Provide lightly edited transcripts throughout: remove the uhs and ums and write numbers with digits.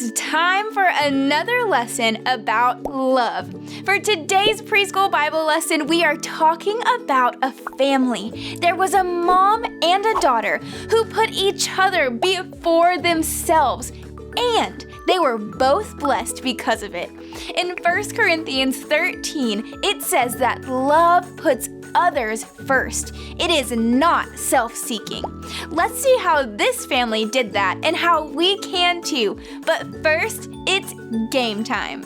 It's time for another lesson about love. For today's preschool Bible lesson, we are talking about a family. There was a mom and a daughter who put each other before themselves, and they were both blessed because of it. In 1 Corinthians 13, it says that love puts others first. It is not self-seeking. Let's see how this family did that and how we can too. But first, it's game time.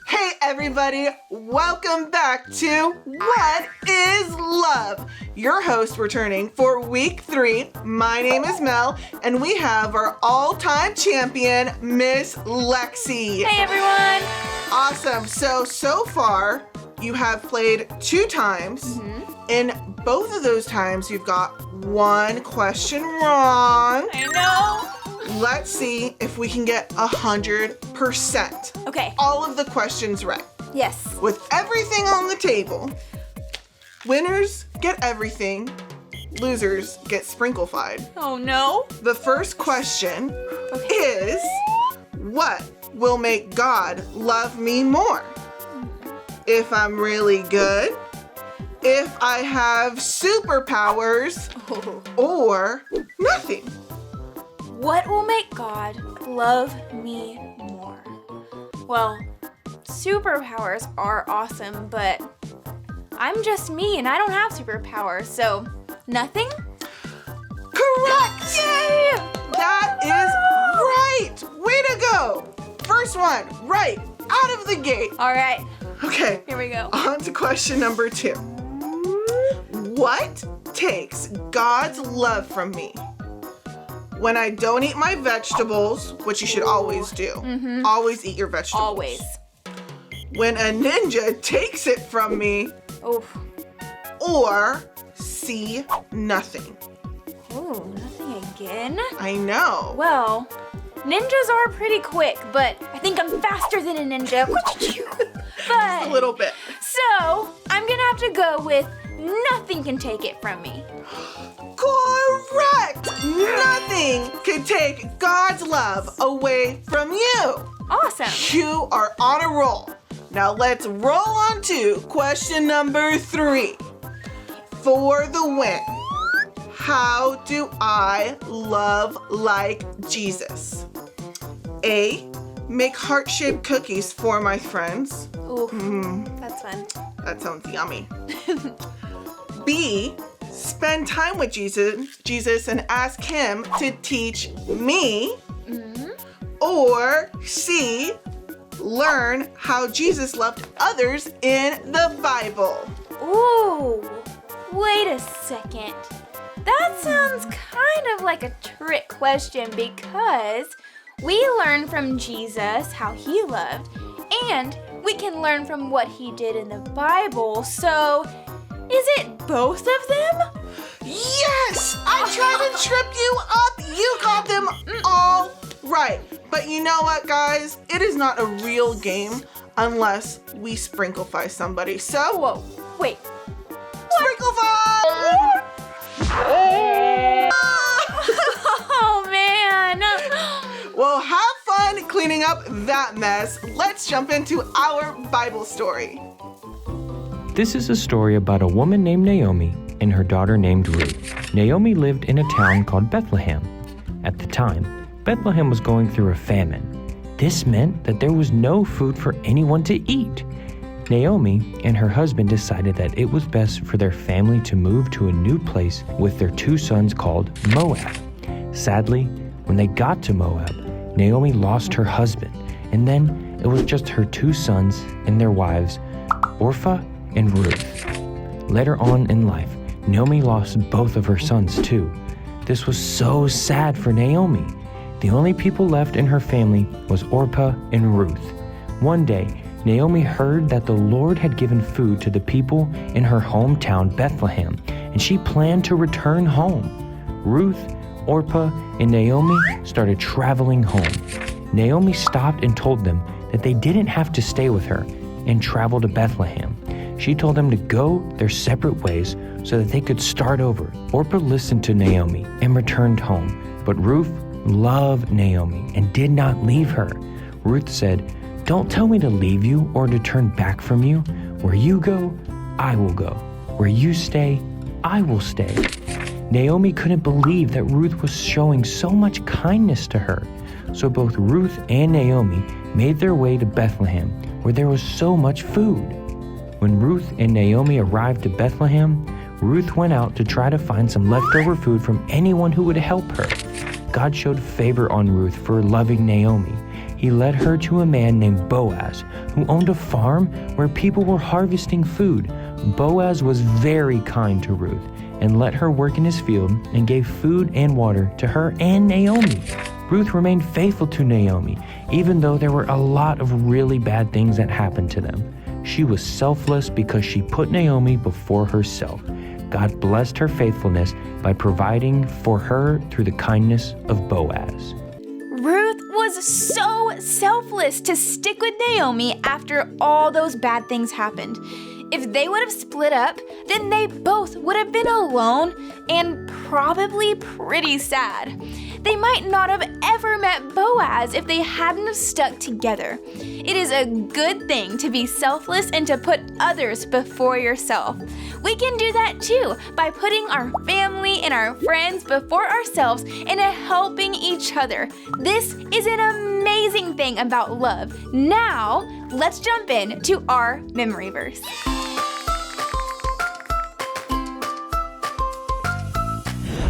Hey everybody, welcome back to What is Love? Your host returning for week 3. My name is Mel, and we have our all-time champion, Miss Lexi. Hey everyone! Awesome. So far, you have played 2 times. In both of those times, you've got 1 question wrong. I know! Let's see if we can get 100%. Okay. All of the questions right. Yes. With everything on the table, winners get everything, losers get sprinklified. Oh no. The first question is, what will make God love me more? If I'm really good, if I have superpowers, or nothing. What will make God love me more? Well, superpowers are awesome, but I'm just me and I don't have superpowers, so nothing? Correct! Yay! That is right! Way to go! First one, right, out of the gate. All right, Okay, here we go. on to question number 2. What takes God's love from me? When I don't eat my vegetables, which you should always do. Always eat your vegetables. Always. When a ninja takes it from me, Oof. or see nothing. Ooh, nothing again? I know. Well, ninjas are pretty quick, but I think I'm faster than a ninja. A little bit. So, I'm gonna have to go with nothing can take it from me. Correct! Nothing can take God's love away from you. Awesome. You are on a roll. Now let's roll on to question number 3. For the win. How do I love like Jesus? A, make heart-shaped cookies for my friends. Ooh, that's fun. That sounds yummy. B, spend time with Jesus and ask him to teach me. Or C, learn how Jesus loved others in the Bible. Ooh, wait a second. That sounds kind of like a trick question because we learn from Jesus how he loved, and we can learn from what he did in the Bible. So, is it both of them? Yes! I tried to trip you up. You got them all right. But you know what, guys? It is not a real game unless we sprinkleify somebody. So, Whoa, wait. sprinkleify! Oh, man. Well, have fun cleaning up that mess. Let's jump into our Bible story. This is a story about a woman named Naomi and her daughter named Ruth. Naomi lived in a town called Bethlehem. At the time, Bethlehem was going through a famine. This meant that there was no food for anyone to eat. Naomi and her husband decided that it was best for their family to move to a new place with their 2 sons called Moab. Sadly, when they got to Moab, Naomi lost her husband, and then it was just her 2 sons and their wives, Orpah and Ruth. Later on in life, Naomi lost both of her sons too. This was so sad for Naomi. The only people left in her family was Orpah and Ruth. One day, Naomi heard that the Lord had given food to the people in her hometown Bethlehem, and she planned to return home. Ruth, Orpah, and Naomi started traveling home. Naomi stopped and told them that they didn't have to stay with her. and travel to Bethlehem. She told them to go their separate ways so that they could start over. Orpah listened to Naomi and returned home, but Ruth loved Naomi and did not leave her. Ruth said, "Don't tell me to leave you or to turn back from you. Where you go, I will go. Where you stay, I will stay." Naomi couldn't believe that Ruth was showing so much kindness to her. So both Ruth and Naomi made their way to Bethlehem, where there was so much food. When Ruth and Naomi arrived to Bethlehem, Ruth went out to try to find some leftover food from anyone who would help her. God showed favor on Ruth for loving Naomi. He led her to a man named Boaz, who owned a farm where people were harvesting food. Boaz was very kind to Ruth and let her work in his field and gave food and water to her and Naomi. Ruth remained faithful to Naomi, even though there were a lot of really bad things that happened to them. She was selfless because she put Naomi before herself. God blessed her faithfulness by providing for her through the kindness of Boaz. Ruth was so selfless to stick with Naomi after all those bad things happened. If they would have split up, then they both would have been alone and probably pretty sad. They might not have ever met Boaz if they hadn't have stuck together. It is a good thing to be selfless and to put others before yourself. We can do that too by putting our family and our friends before ourselves and helping each other. This is an amazing thing about love. Now, let's jump in to our memory verse.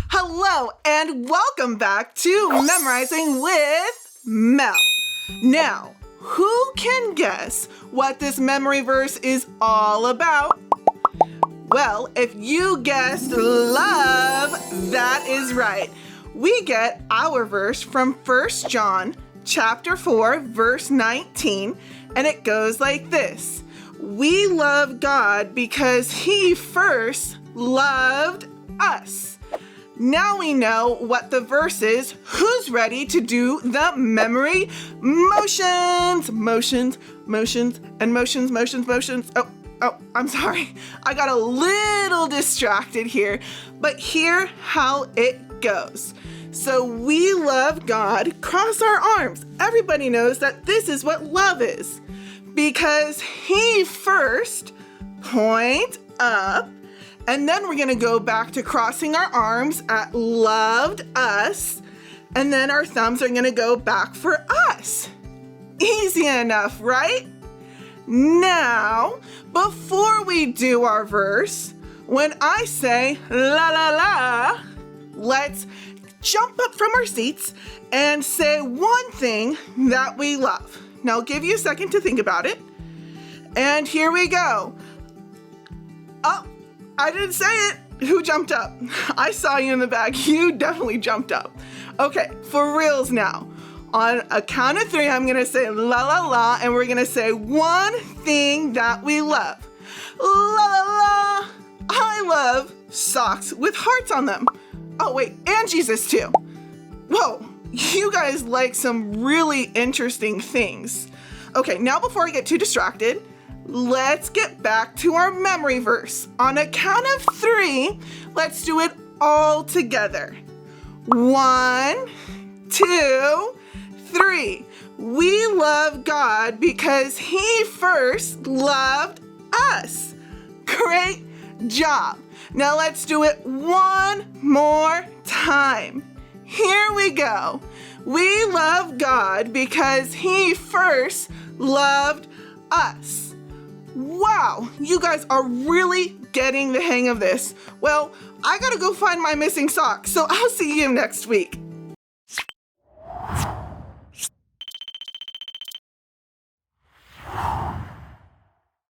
Hello and welcome back to Memorizing with Mel. Now, who can guess what this memory verse is all about? Well, if you guessed love, that is right. We get our verse from 1 John chapter 4, verse 19, and it goes like this. We love God because He first loved us. Now we know what the verse is. Who's ready to do the memory motions? Motions, and motions. Oh, I'm sorry. I got a little distracted here, but hear how it goes. So we love God, cross our arms. Everybody knows that this is what love is. Because He first, point up, and then we're going to go back to crossing our arms at loved us. And then our thumbs are going to go back for us. Easy enough, right? Now, before we do our verse, when I say la la la, let's jump up from our seats and say one thing that we love. Now, I'll give you a second to think about it. And here we go. Oh, I didn't say it. Who jumped up? I saw you in the back. You definitely jumped up. Okay, for reals now. On a count of 3, I'm going to say la la la, and we're going to say one thing that we love. La la la. I love socks with hearts on them. Oh, wait, and Jesus too. Whoa, you guys like some really interesting things. Okay, now before I get too distracted, let's get back to our memory verse. On a count of 3, let's do it all together. 1, 2, 3. We love God because He first loved us. Great job. Now let's do it one more time. Here we go. We love God because He first loved us. Wow, you guys are really getting the hang of this. Well, I gotta go find my missing sock, so I'll see you next week.